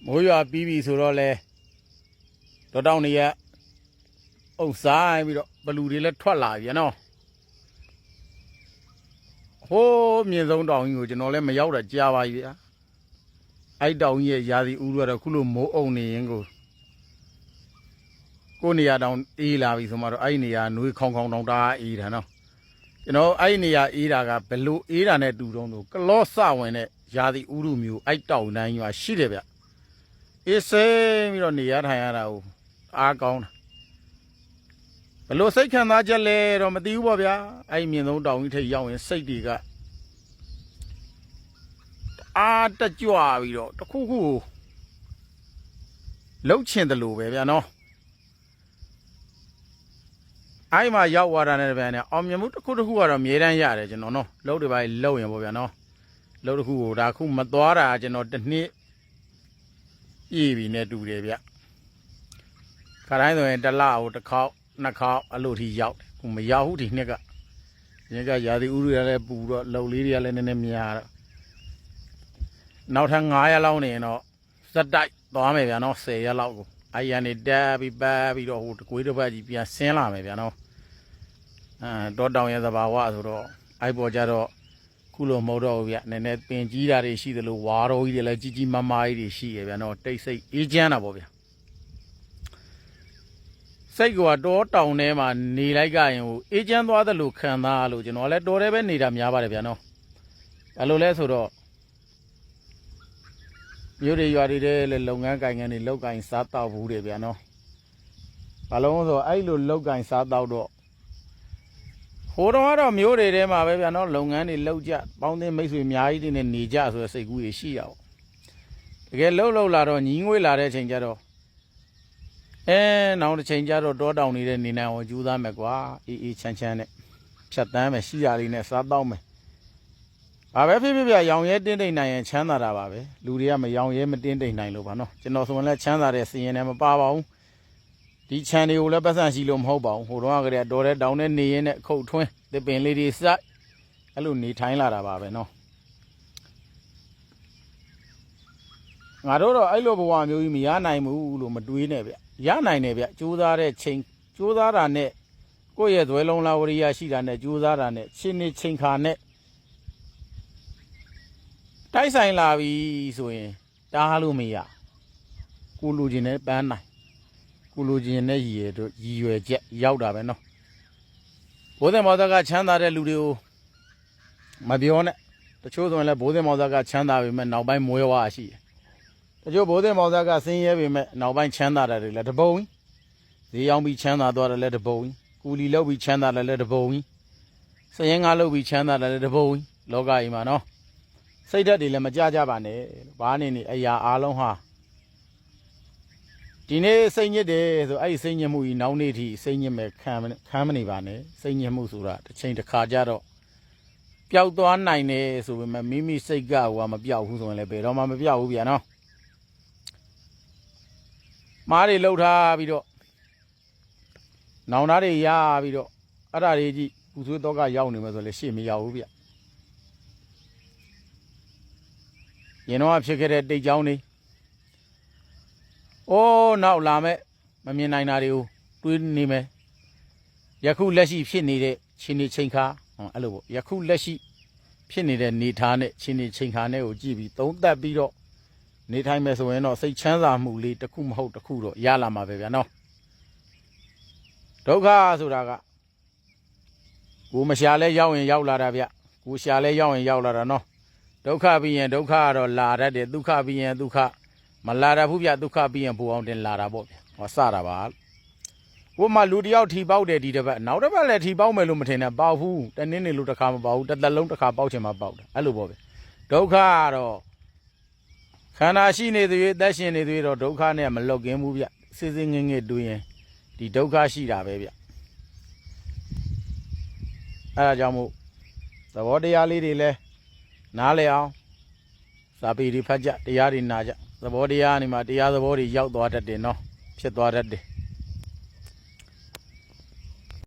မိုးရွာပြီးပြီဆိုတော့လဲတော်တောင်နေရအုပ်ဆိုင်ပြီးတော့ဘလူတွေလည်းထွက်လာပြီနော်ဟိုးမြင်ဆုံးတောင်ကြီးကိုကျွန်တော်လည်းမရောက်တာကြာပါပြီဗျာအဲ့တောင်ကြီးရဲ့ရာသီဥတုကတော့ခုလိုမိုးအုံနေရင်ကိုနေရာတောင်အေးလာပြီဆိုမှတော့အဲ့နေရာနှွေးခေါင်ခေါင်တောင်တာအေးတာနော်ကျွန်တော်အဲ့နေရာအေးတာကဘလို့အေးတာနဲ့တူတုံးဆိုကလော့စဝင်တဲ့ရာသီဥတုမျိုးအဲ့တောင်တိုင်းမှာရှိတယ်ဗျအေးစင်းပြီးတော့နေရထိုင်ရတာကိုအားကောင်းတာဘလို့စိတ်ခံစားချက်လဲတော့မသိဘူးပေါ့ဗျာအဲ့မြင်ဆုံးတောင်ကြီးထိပ်ရောက်ရင်စိတ်တွေကအားတကြွပြီးတော့တခုခုလှုပ်ချင်တယ်လို့ပဲဗျာနော်အဲ့မှာရောက်သွားတာနဲ့ဗျာနဲ့အောင်မြင်မှုတစ်ခုတစ်ခုကတော့အမြဲတမ်းရတယ်ကျွန်တော်နော်လှုပ်တွေပါလှုပ်ရင်ပေါ့ဗျာနော်လှုပ်တစ်ခုကိုဒါခုမသွားတာကျွန်တော်တစ်နှစ်ပြည့်ပြီနဲ့တူတယ်ဗျခါတိုင်းဆိုရင်တစ်လကိုတစ်ခေါက်နှစ်ခေါက်အဲ့လိုထိရောက်တယ်ခုမရောက်ဘူးဒီနှစ်ကရာသီဥတုရလည်းပူတော့လှုပ်လေးတွေကလည်းနည်းနည်းများတော့နောက်ထပ်900လောက်နေရင်တော့စက်တိုက်သွားမယ်ဗျာနော်10ရက်လောက်ကိုအဲ့ရနေတက်ပြီးပတ်ပြီးတော့ဟိုတကွေးတစ်ပတ်ကြီးပြန်ဆင်းလာမယ်ဗျာနော်တောတောင်ရဲ့သဘာဝဆိုတော့အဲ့ပေါ်ကြတော့ခုလိုမဟုတ်တော့ဘူးဗျနည်းနည်းပင်ကြီးတာတွေရှိသလိုဝါတော်ကြီးတွေလည်းကြီးကြီးမားမားကြီးတွေရှိရဗျာနော်တိတ်ဆိတ်အေးချမ်းတာပေါ့ဗျာစိတ်ကတောတောင်ထဲမှာနေလိုက်ကြရင်ဟိုအေးချမ်းသွားတယ်လို့ခံစားလို့ကျွန်တော်လည်းတော်တယ်ပဲနေတာများပါတယ်ဗျာနော်အဲ့လိုလဲဆိုတော့မြို့တွေရွာတွေလည်းလုပ်ငန်းကိုင်ငန်းတွေလုပ်ကိုင်စားတောက်ဘူးတွေဗျာနော်ဘာလို့ဆိုအဲ့လိုလုပ်ကိုင်စားတောက်တော့ဟိုတော့ကတော့မြို့တွေထဲမှာပဲဗျာနော်လုပ်ငန်းတွေလုပ်ကြပေါင်းသင်းမိတ်ဆွေအများကြီးတွေနဲ့နေကြဆိုတဲ့စိတ်ကူးတွေရှိရအောင်တကယ်လှုပ်လာတော့ညီငွေလာတဲ့အချိန်ကျတော့နောက်တစ်ချိန်ကျတော့တောတောင်နေတဲ့နေနိုင်အောင်ကြိုးစားမယ်ကွာအေးချမ်းချမ်းနဲ့ဖြတ်တန်းမယ်ရှိရလေးနဲ့စားတောက်မယ်ဘာပဲဖြစ်ဖြစ်ရောင်ရဲတင်းတိမ်နိုင်ရင်ချမ်းသာတာပါပဲလူတွေကမရောင်ရဲမတင်းတိမ်နိုင်လို့ပါနော်ကျွန်တော်ဆိုရင်လည်းချမ်းသာတဲ့စီရင်နဲ့မပါပါဘူးဒီခြံတွေကိုလည်းပတ်စံရှိလို့မဟုတ်ပါဘူးဟိုတော့ကတည်းကတော်တဲ့တောင်နဲ့နေရင်နဲ့ခုတ်ထွင်းသစ်ပင်လေးတွေစိုက်အဲ့လိုနေထိုင်လာတာပါပဲနော်ငါတို့တော့အဲ့လိုဘဝမျိုးကြီးမရနိုင်ဘူးလို့မတွေးနဲ့ဗျရနိုင်တယ်ဗျကြိုးစားတဲ့ချိန်ကြိုးစားတာနဲ့ကိုယ့်ရဲ့ဇွဲလုံးလာဝရိယရှိတာနဲ့ကြိုးစားတာနဲ့ချင်းနေချိန်ခါနဲ့တိုက်ဆိုင်လာပြီဆိုရင်တားလို့မရကိုလူချင်းနဲ့ပန်းနိုင်ကိုလူချင်းနဲ့ရည်ရွယ်ချက်ရောက်တာပဲနော်ဘိုးသင်မောသကချမ်းသာတဲ့လူတွေကိုမပြောနဲ့တချို့ဆိုရင်လည်းဘိုးသင်မောသကချမ်းသာပေမဲ့နောက်ပိုင်းမွဲဝါရှိတယ်တချို့ဘိုးသင်မောသကဆင်းရဲပေမဲ့နောက်ပိုင်းချမ်းသာတယ်လည်းတပုံကြီးဈေးရောက်ပြီးချမ်းသာသွားတယ်လည်းတပုံကြီးကူလီလောက်ပြီးချမ်းသာတယ်လည်းတပုံကြီးစရင်ငါလောက်ပြီးချမ်းသာတယ်လည်းတပုံကြီးလောကကြီးမှာနော်စိတ်ဓာတ်တွေလည်းမကြကြပါနဲ့ဘာနေနေအရာအားလုံးဟာဒီနေ့စိတ်ညစ်တယ်ဆိုအဲ့ဒီစိတ်ညစ်မှုကြီးနောက်နေ့ထိစိတ်ညစ်မဲ့ခံမနေပါနဲ့စိတ်ညစ်မှုဆိုတာတစ်ချိန်တစ်ခါကြတော့ပျောက်သွားနိုင်တယ်ဆိုပေမဲ့မိမိစိတ်ကဟိုမပျောက်ဘူးဆိုရင်လည်းဘယ်တော့မှမပျောက်ဘူးဗျာနော်မားတွေလှုပ်ထားပြီးတော့နောင်သားတွေရပြီးတော့အဲ့ဒါတွေကြီးပူဆွေးတော့ကရောက်နေမှာဆိုလည်းရှေ့မရောက်ဘူးဗျရင်တော့ဖြစ်ခဲ့တဲ့တိတ်ကြောင်းတွေနောက်လာမဲ့မမြင်နိုင်တာတွေကိုတွေးနေမယ်ယခုလက်ရှိဖြစ်နေတဲ့ချင်းနေချိန်ခါအဲ့လိုပေါ့ယခုလက်ရှိဖြစ်နေတဲ့နေထားနဲ့ချင်းနေချိန်ခါနဲ့ကိုကြည့်ပြီးသုံးသပ်ပြီးတော့နေထိုင်မယ်ဆိုရင်တော့စိတ်ချမ်းသာမှုလေးတစ်ခုမဟုတ်တစ်ခုတော့ရလာမှာပဲဗျာနော်ဒုက္ခဆိုတာကကိုမရှာလဲရောက်ရင်ရောက်လာတာဗျကိုရှာလဲရောက်ရင်ရောက်လာတာနော်ဒုက္ခပြီးရင်ဒုက္ခကတော့လာတတ်တယ်ဒုက္ခပြီးရင်ဒုက္ခမလာတတ်ဘူးဗျဒုက္ခပြီးရင်ပူအောင်တင်လာတာပေါ့ဗျဟောစတာပါကိုမှလူတယောက်ထီပေါက်တယ်ဒီတစ်ပတ်နောက်တစ်ပတ်လည်းထီပေါက်မယ်လို့မထင်နဲ့ပေါက်ဘူးတနည်းနေလို့တစ်ခါမပေါက်ဘူးတစ်သက်လုံးတစ်ခါပေါက်ချင်မှပေါက်တယ်အဲ့လိုပေါ့ဗျဒုက္ခကတော့ခန္ဓာရှိနေသေးအသက်ရှင်နေသေးတော့ဒုက္ခနဲ့မလွတ်ကင်းဘူးဗျစစ်စစ်ငင်းငင်းတွေးရင်ဒီဒုက္ခရှိတာပဲဗျအဲ့ဒါကြောင့်မို့သဘောတရားလေးတွေလဲနားလည်အောင်စာပေတွေဖတ်ကြတရားတွေနာကြသဘောတရားနေမှာတရားသဘောတွေရောက်သွားတတ်တယ်နော်ဖြစ်သွားတတ်တယ်